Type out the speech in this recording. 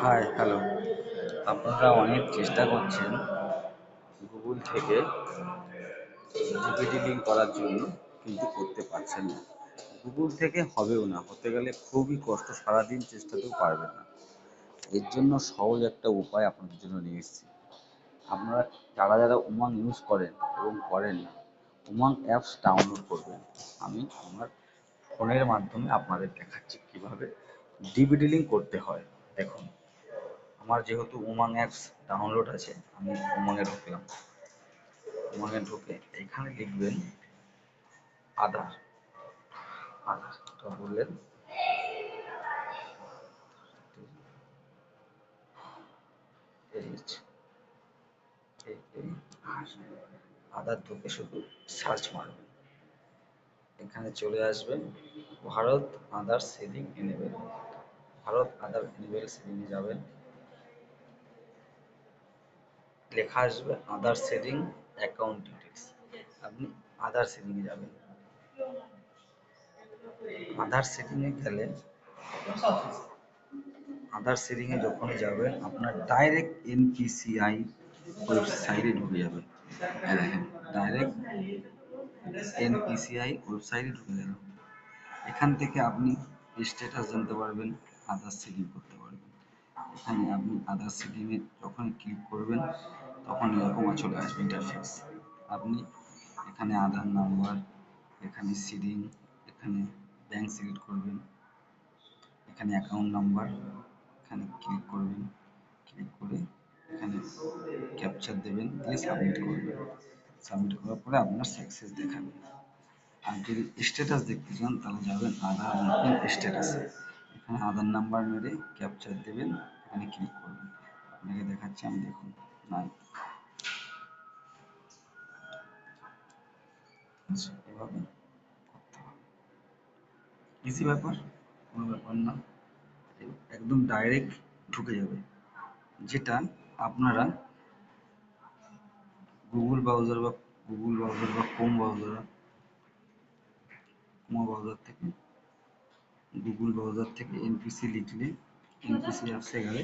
High, hello. আপনারা অনেক চেষ্টা করছেন গুগল থেকে জিপিটি লিঙ্ক করার জন্য, কিন্তু করতে পারছেন না। গুগল থেকে হবেও না, হতে গেলে খুবই কষ্ট, সারাদিন চেষ্টাতেও পারবেন না। এর জন্য সহজ একটা উপায় আপনাদের জন্য নিয়ে এসেছি। আপনারা যারা যারা উমাং ইউজ করেন এবং করেন না, উমাং অ্যাপস ডাউনলোড করবেন। আমি আমার ফোনের মাধ্যমে আপনাদের দেখাচ্ছি কীভাবে ডিবিটি লিঙ্ক করতে হয়। দেখুন, আমার যেহেতু উমাং অ্যাপস ডাউনলোড আছে, আমি উমাংয়ে ঢুকলাম। উমাংয়ে ঢুকে এখানে লিখবেন আধার। আধারটা বললেন, আধার ঢুকে শুধু সার্চ মারবেন। এখানে চলে আসবেন ভারত আধার সেভিং এনেবেল। ভারত আধার এনেবেল সেভিংয়ে যাবেন, লেখা আসবে আধার সেভিং অ্যাকাউন্ট ডিটেলস। আপনি আধার সেভিংয়ে যাবেন। আধার সেভিংয়ে গেলে, আধার সেভিংয়ে যখনই যাবেন আপনার ডাইরেক্ট এনপিসিআই ওয়েবসাইটে ঢুকে যাবেন। দেখেন, ডাইরেক্ট এনপিসিআই ওয়েবসাইটে ঢুকে গেলাম। এখান থেকে আপনি স্ট্যাটাস জানতে পারবেন, আধার সেভিং করতে পারবেন। এখানে আপনি আধার সেভিংয়ে যখন ক্লিক করবেন তখন এরকম চলে আসবে ইন্টারফেস। আপনি এখানে আধার নাম্বার, এখানে সিডিং, এখানে ব্যাংক সিলেক্ট করবেন, এখানে অ্যাকাউন্ট নাম্বার, এখানে ক্লিক করবেন। ক্লিক করে এখানে ক্যাপচার দেবেন, দিয়ে সাবমিট করবেন। সাবমিট করার পরে আপনার সাকসেস দেখাবে। আর যদি স্ট্যাটাস দেখতে চান তাহলে যাবেন আধার বুকিং স্ট্যাটাসে। এখানে আধার নাম্বার মেরে ক্যাপচার দেবেন, এখানে ক্লিক করবেন। আপনাকে দেখাচ্ছি, আমি দেখুন নাই। এভাবে করতে হবে, ইজি ব্যাপার, কোনো ব্যাপার না। একদম ডাইরেক্ট ঢুকে যাবে। যেটা আপনারা গুগল ব্রাউজার বা ক্রোম ব্রাউজার থেকে এনপিসি লিখলে এনপিসি অ্যাপসে গেলে